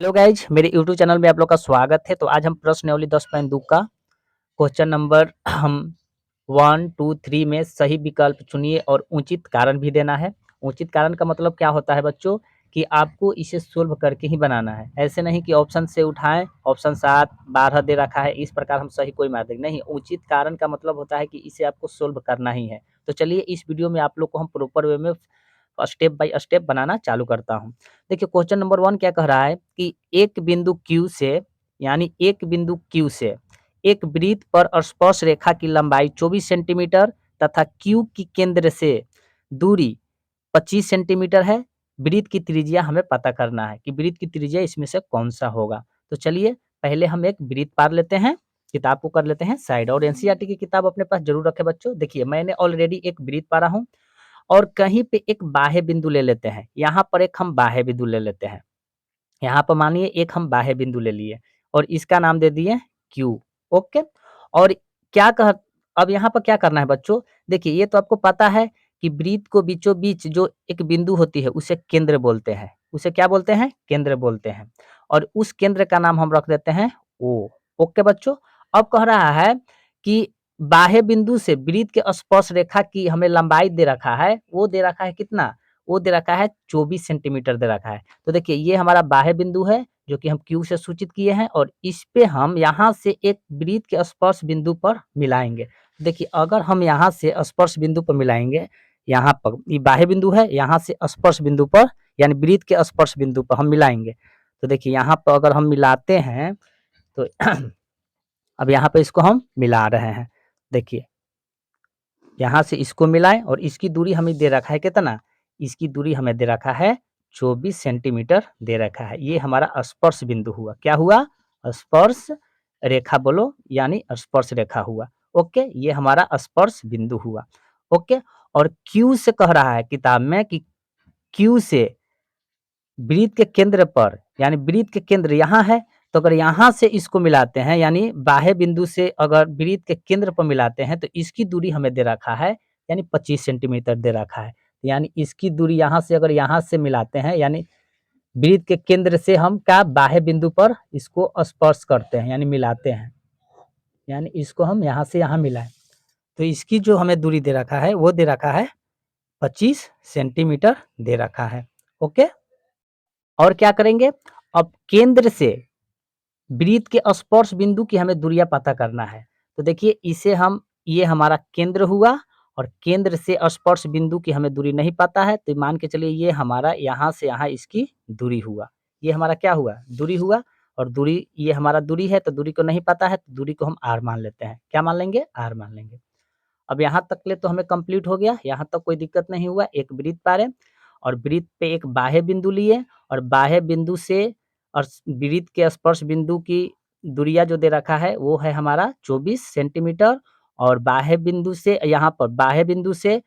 Hello guys, मेरे YouTube channel में आप लोग का स्वागत है। तो आज हम प्रश्नावली 10.2 का क्वेश्चन नंबर हम 1, 2, 3 में सही विकल्प चुनिए और उचित कारण भी देना है। उचित कारण का मतलब क्या होता है बच्चों कि आपको इसे सोल्व करके ही बनाना है। ऐसे नहीं कि ऑप्शन से उठाएं, ऑप्शन 7, 12 दे रखा है, इस प्रकार हम सही कोई मार देंगे नहीं। उचित कारण का मतलब होता है कि इसे आपको सोल्व करना ही है। तो चलिए इस वीडियो में आप लोग को हम प्रॉपर वे में स्टेप बाय स्टेप बनाना चालू करता हूँ। देखिए क्वेश्चन नंबर 1 क्या कह रहा है कि एक बिंदु Q से यानी एक बिंदु Q से एक वृत्त पर स्पर्श रेखा की लंबाई 24 सेंटीमीटर तथा Q की केंद्र से दूरी 25 सेंटीमीटर है। वृत्त की त्रिज्या हमें पता करना है कि वृत्त की त्रिज्या इसमें से कौन सा होगा। तो चलिए पहले हम एक वृत्त पार लेते हैं, किताब को कर लेते हैं साइड और एनसीईआरटी की किताब अपने पास जरूर रखें बच्चों। देखिए मैंने ऑलरेडी एक वृत्त पारा हूँ और कहीं पे एक बाह्य बिंदु ले लेते हैं। यहाँ पर एक हम बाह्य बिंदु ले लेते हैं। यहाँ पर मानिए एक हम बाह्य बिंदु ले लिए और इसका नाम दे दिए Q। ओके। और क्या कह अब यहाँ पर क्या करना है बच्चों, देखिए ये तो आपको पता है कि वृत्त को बीचों बीच जो एक बिंदु होती है उसे केंद्र बोलते हैं। उसे क्या बोलते हैं? केंद्र बोलते हैं। और उस केंद्र का नाम हम रख देते हैं O। ओके बच्चों। अब कह रहा है कि बाह्य बिंदु से वृत्त के स्पर्श रेखा की हमें लंबाई दे रखा है, वो दे रखा है कितना? वो दे रखा है 24 सेंटीमीटर दे रखा है। तो देखिए ये हमारा बाह्य बिंदु है जो कि हम Q से सूचित किए हैं और इस पे हम यहाँ से एक वृत्त के स्पर्श बिंदु पर मिलाएंगे। देखिए अगर हम यहाँ से स्पर्श बिंदु पर मिलाएंगे, यहाँ पर ये बाह्य बिंदु है, यहाँ से स्पर्श बिंदु पर यानी वृत्त के स्पर्श बिंदु पर हम मिलाएंगे। तो देखिए यहाँ पर अगर हम मिलाते हैं तो अब यहाँ पे इसको हम मिला रहे हैं। देखिए यहाँ से इसको मिलाएं और इसकी दूरी हमें दे रखा है कितना? इसकी दूरी हमें दे रखा है 24 सेंटीमीटर दे रखा है। ये हमारा स्पर्श बिंदु हुआ। क्या हुआ? स्पर्श रेखा बोलो यानी स्पर्श रेखा हुआ। ओके, ये हमारा स्पर्श बिंदु हुआ। ओके। और Q से कह रहा है किताब में कि Q से वृत्त के केंद्र पर यानी वृत्त के केंद्र यहाँ है, तो अगर यहाँ से इसको मिलाते हैं यानी बाह्य बिंदु से अगर वृत्त के केंद्र पर मिलाते हैं तो इसकी दूरी हमें दे रखा है यानी 25 सेंटीमीटर दे रखा है। यानी इसकी दूरी यहाँ से अगर यहाँ से मिलाते हैं यानी वृत्त के केंद्र से हम क्या बाह्य बिंदु पर इसको स्पर्श करते हैं यानी मिलाते हैं, यानी इसको हम यहाँ से यहाँ मिलाएं तो इसकी जो हमें दूरी दे रखा है वो दे रखा है 25 सेंटीमीटर दे रखा है। ओके। और क्या करेंगे, अब केंद्र से वृत्त के स्पर्श बिंदु की हमें दूरियां पता करना है। तो देखिए इसे हम ये हमारा केंद्र हुआ और केंद्र से स्पर्श बिंदु की हमें दूरी नहीं पता है तो मान के चलिए ये हमारा यहाँ से यहाँ इसकी दूरी हुआ। ये हमारा क्या हुआ? दूरी हुआ। और दूरी ये हमारा दूरी है तो दूरी को नहीं पता है तो दूरी को हम r मान लेते हैं। क्या मान लेंगे? r मान लेंगे। अब यहाँ तक ले तो हमें कंप्लीट हो गया, यहाँ तक कोई दिक्कत नहीं हुआ। एक वृत्त पारे और वृत्त पे एक बाह्य बिंदु लिए और बाह्य बिंदु से और वृत्त के स्पर्श बिंदु की दूरिया जो दे रखा है वो है हमारा 24 सेंटीमीटर और बाह्य बिंदु से यहाँ पर बाह्य बिंदु से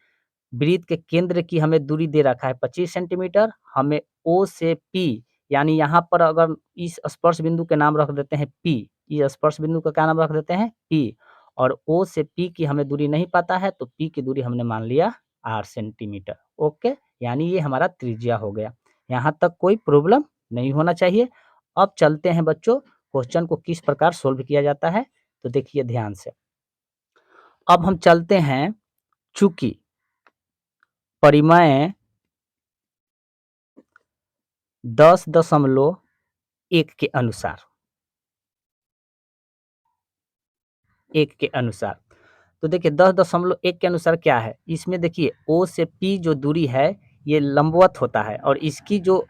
वृत्त के केंद्र की हमें दूरी दे रखा है 25 सेंटीमीटर। हमें O से P यानी यहाँ पर अगर इस स्पर्श बिंदु के नाम रख देते हैं P, इस स्पर्श बिंदु का क्या नाम रख देते हैं? P। और O से P की हमें दूरी नहीं पता है तो P की दूरी हमने मान लिया 8 सेंटीमीटर। ओके, यानी ये हमारा त्रिज्या हो गया। यहाँ तक कोई प्रॉब्लम नहीं होना चाहिए। अब चलते हैं बच्चों क्वेश्चन को किस प्रकार सोल्व किया जाता है, तो देखिए ध्यान से। अब हम चलते हैं, चूंकि परिमेय 10.1 के अनुसार, 1 के अनुसार, तो देखिए 10.1 के अनुसार क्या है, इसमें देखिए O से P जो दूरी है ये लंबवत होता है और इसकी जो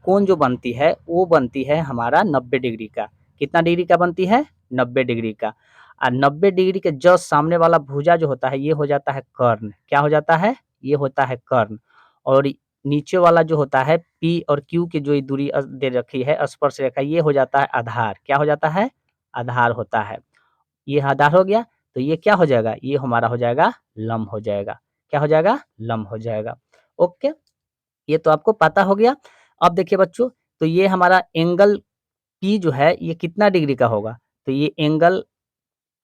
कोण जो बनती है वो बनती है हमारा 90 डिग्री का। कितना डिग्री का बनती है? 90 डिग्री का। और 90 डिग्री के जस्ट सामने वाला भुजा जो होता है ये हो जाता है कर्ण। क्या हो जाता है? ये होता है कर्ण। और नीचे वाला जो होता है P और Q की जो दूरी दे रखी है स्पर्श रेखा, ये हो जाता है आधार। क्या हो जाता है? आधार होता है। ये आधार हो गया तो ये क्या हो जाएगा? ये हमारा हो जाएगा लंब हो जाएगा। क्या हो जाएगा? लंब हो जाएगा। ओके, ये तो आपको पता हो गया। अब देखिए बच्चों, तो ये हमारा एंगल P जो है ये कितना डिग्री का होगा? तो ये एंगल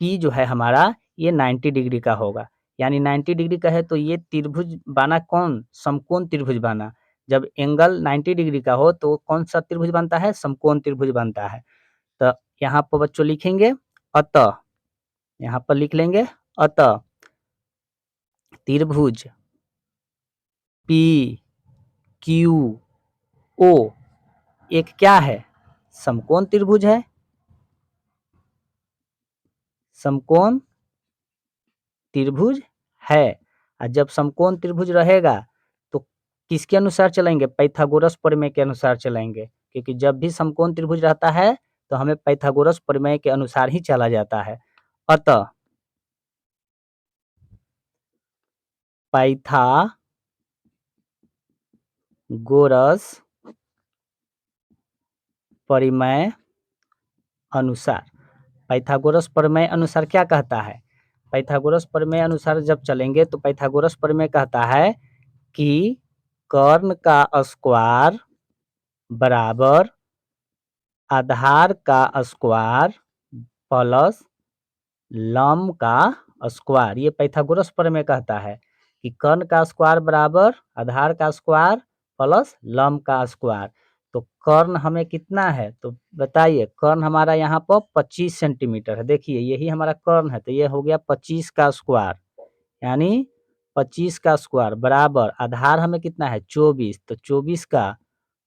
P जो है हमारा ये 90 डिग्री का होगा। यानी 90 डिग्री का है तो ये त्रिभुज बना कौन? समकोण त्रिभुज बना। जब एंगल 90 डिग्री का हो तो कौन सा त्रिभुज बनता है? समकोण त्रिभुज बनता है। तो यहाँ पर बच्चों लिखेंगे अतः, यहाँ पर लिख लेंगे अतः त्रिभुज पी क्यू ओ एक क्या है? समकोण त्रिभुज है। समकोण त्रिभुज है। और जब समकोण त्रिभुज रहेगा तो किसके अनुसार चलेंगे? पाइथागोरस प्रमेय के अनुसार चलेंगे, क्योंकि जब भी समकोण त्रिभुज रहता है तो हमें पाइथागोरस प्रमेय के अनुसार ही चला जाता है। अतः पाइथागोरस प्रमेय अनुसार, पाइथागोरस प्रमेय अनुसार क्या कहता है? पाइथागोरस प्रमेय अनुसार जब चलेंगे तो पाइथागोरस प्रमेय कहता है कि कर्ण का स्क्वायर बराबर आधार का स्क्वायर प्लस लंब का स्क्वायर। ये पाइथागोरस प्रमेय कहता है कि कर्ण का स्क्वायर बराबर आधार का स्क्वायर प्लस लंब का स्क्वायर। तो कर्ण हमें कितना है? तो बताइए, कर्ण हमारा यहाँ पर 25 सेंटीमीटर है। देखिए यही हमारा कर्ण है, तो ये हो गया 25 का स्क्वायर, यानी 25 का स्क्वायर बराबर आधार हमें कितना है? 24, तो 24 का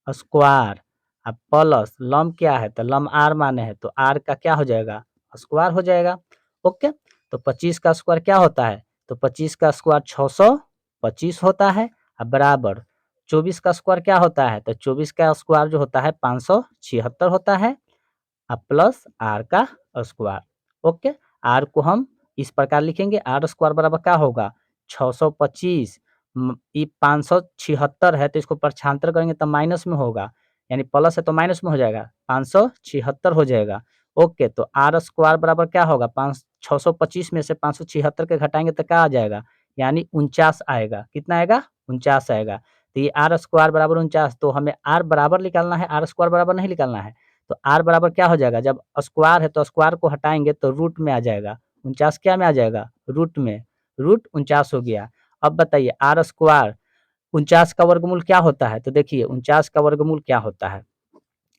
स्क्वायर अब प्लस लंब क्या है? तो लंब आर माने है, तो आर का क्या हो जाएगा? स्क्वायर हो जाएगा। ओके, तो 25 का स्क्वायर क्या होता है? तो 25 का स्क्वायर 625 होता है। अब बराबर 24 का स्क्वायर क्या होता है? तो 24 का स्क्वायर जो होता है 576 होता है, अब प्लस आर का स्क्वायर। ओके, आर को हम इस प्रकार लिखेंगे, आर स्क्वायर बराबर क्या होगा? 625 ये 576 है, तो इसको प्रक्षांतर करेंगे तो माइनस में होगा, यानी प्लस है तो माइनस में हो जाएगा, 576 हो जाएगा। ओके, तो आर स्क्वायर बराबर क्या होगा? 625 में से 576 के घटाएंगे तो क्या आ जाएगा? यानी 49 आएगा। कितना आएगा? 49 आएगा। तो ये आर स्क्वायर बराबर 49, तो हमें आर बराबर निकालना है, आर स्क्वायर बराबर नहीं निकालना है। तो आर बराबर क्या हो जाएगा? जब स्क्वायर है तो स्क्वायर को हटाएंगे तो रूट में आ जाएगा। 49 क्या में आ जाएगा? रूट में। रूट 49 हो गया। अब बताइए आर स्क्वायर 49 का वर्गमूल क्या होता है? तो देखिए 49 का वर्गमूल क्या होता है,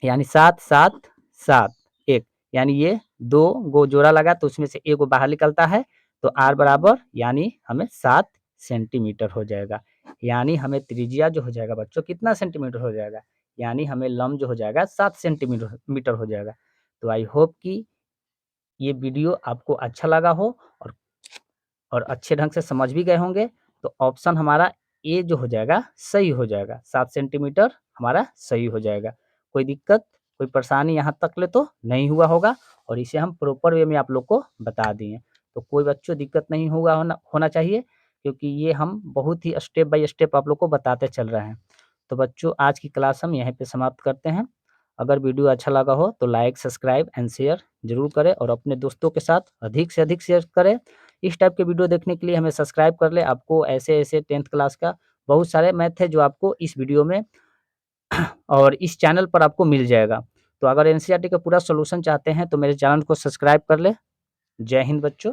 यानी 7 7 7 1, यानी ये 2 गो जोड़ा लगा तो उसमें से एक गो बाहर निकलता है, तो आर बराबर यानी हमें 7 सेंटीमीटर हो जाएगा। यानी हमें त्रिज्या जो हो जाएगा बच्चों कितना सेंटीमीटर हो जाएगा? यानी हमें लंब जो हो जाएगा 7 सेंटीमीटर मीटर हो जाएगा। तो आई होप कि ये वीडियो आपको अच्छा लगा हो और अच्छे ढंग से समझ भी गए होंगे। तो ऑप्शन हमारा ए जो हो जाएगा सही हो जाएगा, 7 सेंटीमीटर हमारा सही हो जाएगा। कोई दिक्कत, कोई परेशानी यहाँ तक ले तो नहीं हुआ होगा, और इसे हम प्रॉपर वे में आप लोग को बता दिए। तो कोई बच्चों दिक्कत नहीं होना चाहिए, क्योंकि ये हम बहुत ही स्टेप बाय स्टेप आप लोग को बताते चल रहे हैं। तो बच्चों आज की क्लास हम यहीं पे समाप्त करते हैं। अगर वीडियो अच्छा लगा हो तो लाइक, सब्सक्राइब एंड शेयर ज़रूर करें, और अपने दोस्तों के साथ अधिक से अधिक शेयर करें। इस टाइप के वीडियो देखने के लिए हमें सब्सक्राइब कर लें। आपको ऐसे-ऐसे 10th क्लास का बहुत सारे मैथ है जो आपको इस वीडियो में और इस चैनल पर आपको मिल जाएगा। तो अगर एनसीईआरटी का पूरा सॉल्यूशन चाहते हैं तो मेरे चैनल को सब्सक्राइब कर लें। जय हिंद बच्चों।